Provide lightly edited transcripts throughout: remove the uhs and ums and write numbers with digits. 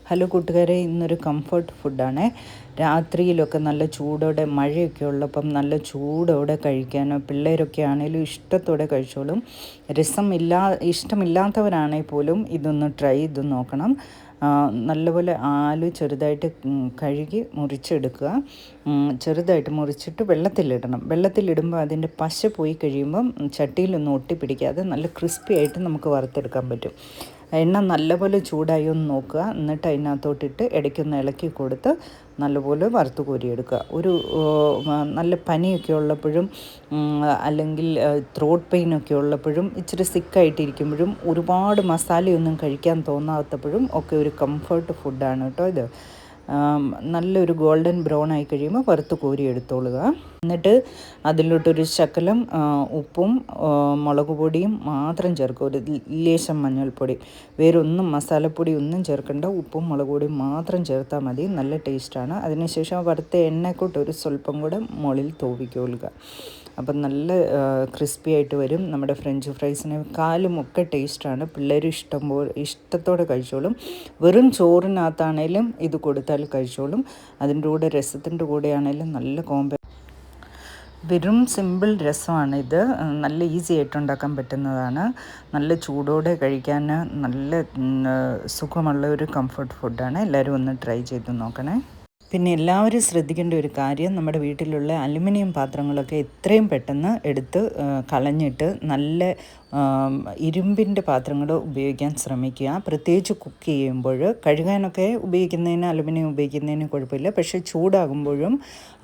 Hello കൂട്ടുകാരെ, ഇന്നൊരു comfort ഫുഡാണ്. രാത്രിയിലൊക്കെ നല്ല ചൂടോടെ മഴയൊക്കെ ഉള്ളപ്പം നല്ല ചൂടോടെ കഴിക്കാനോ പിള്ളേരൊക്കെ ആണെങ്കിലും ഇഷ്ടത്തോടെ കഴിച്ചോളും. ഇഷ്ടമില്ലാത്തവരാണെങ്കിൽ പോലും ഇതൊന്ന് ട്രൈ ചെയ്ത് നോക്കണം. നല്ലപോലെ ആലു ചെറുതായിട്ട് കഴുകി മുറിച്ചെടുക്കുക. ചെറുതായിട്ട് മുറിച്ചിട്ട് വെള്ളത്തിലിടുമ്പോൾ അതിൻ്റെ പശ പോയി കഴിയുമ്പം ചട്ടിയിലൊന്നും ഒട്ടിപ്പിടിക്കാതെ നല്ല ക്രിസ്പി ആയിട്ട് നമുക്ക് വറുത്തെടുക്കാൻ പറ്റും. എണ്ണ നല്ലപോലെ ചൂടായി ഒന്ന് നോക്കുക. എന്നിട്ട് അതിനകത്തോട്ടിട്ട് ഇടയ്ക്കൊന്ന് ഇളക്കി കൊടുത്ത് നല്ലപോലെ വറുത്ത് കോരിയെടുക്കുക. നല്ല പനിയൊക്കെ ഉള്ളപ്പോഴും അല്ലെങ്കിൽ ത്രോട്ട് പെയിനൊക്കെ ഉള്ളപ്പോഴും ഇച്ചിരി സിക്കായിട്ടിരിക്കുമ്പോഴും ഒരുപാട് മസാലയൊന്നും കഴിക്കാൻ തോന്നാത്തപ്പോഴും ഒക്കെ ഒരു കംഫർട്ട് ഫുഡാണ് കേട്ടോ ഇത്. നല്ലൊരു ഗോൾഡൻ ബ്രൗൺ ആയി കഴിയുമ്പോൾ വറുത്ത് കോരി എടുത്തോളുക. എന്നിട്ട് അതിലോട്ടൊരു ശകലം ഉപ്പും മുളക് പൊടിയും മാത്രം ചേർക്കുക. ഒരു ലേശം മഞ്ഞൾപ്പൊടി, വേറെ ഒന്നും മസാലപ്പൊടി ഒന്നും ചേർക്കേണ്ട. ഉപ്പും മുളക് പൊടിയും മാത്രം ചേർത്താൽ മതി. നല്ല ടേസ്റ്റാണ്. അതിനുശേഷം വറുത്ത എണ്ണയെക്കൂട്ട് ഒരു സ്വല്പം കൂടെ മുകളിൽ തൂവിക്കൊള്ളുക. അപ്പം നല്ല ക്രിസ്പി ആയിട്ട് വരും. നമ്മുടെ ഫ്രഞ്ച് ഫ്രൈസിനെക്കാളും ഒക്കെ ടേസ്റ്റാണ്. പിള്ളേർ ഇഷ്ടത്തോടെ കഴിച്ചോളും. വെറും ചോറിനകത്താണേലും ഇത് കൊടുത്താൽ കഴിച്ചോളും. അതിൻ്റെ കൂടെ രസത്തിൻ്റെ കൂടെയാണേലും നല്ല വെറും സിമ്പിൾ രസമാണിത്. നല്ല ഈസി ആയിട്ട് ഉണ്ടാക്കാൻ പറ്റുന്നതാണ്. നല്ല ചൂടോടെ കഴിക്കാൻ നല്ല സുഖമുള്ള ഒരു കംഫർട്ട് ഫുഡാണ്. എല്ലാവരും ഒന്ന് ട്രൈ ചെയ്ത് നോക്കണേ. പിന്നെ എല്ലാവരും ശ്രദ്ധിക്കേണ്ട ഒരു കാര്യം, നമ്മുടെ വീട്ടിലുള്ള അലുമിനിയം പാത്രങ്ങളൊക്കെ എത്രയും പെട്ടെന്ന് എടുത്ത് കളഞ്ഞിട്ട് നല്ല ഇരുമ്പിൻ്റെ പാത്രങ്ങൾ ഉപയോഗിക്കാൻ ശ്രമിക്കുക. പ്രത്യേകിച്ച് കുക്ക് ചെയ്യുമ്പോൾ. കഴുകാനൊക്കെ അലുമിനിയം ഉപയോഗിക്കുന്നതിന് കുഴപ്പമില്ല. പക്ഷേ ചൂടാകുമ്പോഴും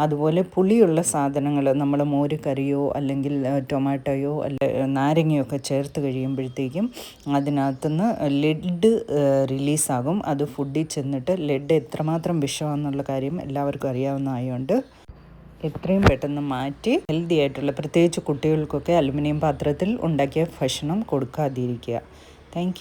അതുപോലെ പുളിയുള്ള സാധനങ്ങൾ, നമ്മൾ മോര് കറിയോ അല്ലെങ്കിൽ ടൊമാറ്റോയോ നാരങ്ങയോ ഒക്കെ ചേർത്ത് കഴിയുമ്പോഴത്തേക്കും അതിനകത്തുനിന്ന് ലെഡ് റിലീസാകും. അത് ഫുഡിൽ ചെന്നിട്ട് ലെഡ് എത്രമാത്രം വിഷമാണെന്നുള്ള കാര്യം എല്ലാവർക്കും അറിയാവുന്നതായതുകൊണ്ട് എത്രയും പെട്ടെന്ന് മാറ്റി ഹെൽത്തി ആയിട്ടുള്ള, പ്രത്യേകിച്ച് കുട്ടികൾക്കൊക്കെ അലുമിനിയം പാത്രത്തിൽ ഉണ്ടാക്കിയ ഭക്ഷണം കൊടുക്കാതിരിക്കുക. താങ്ക്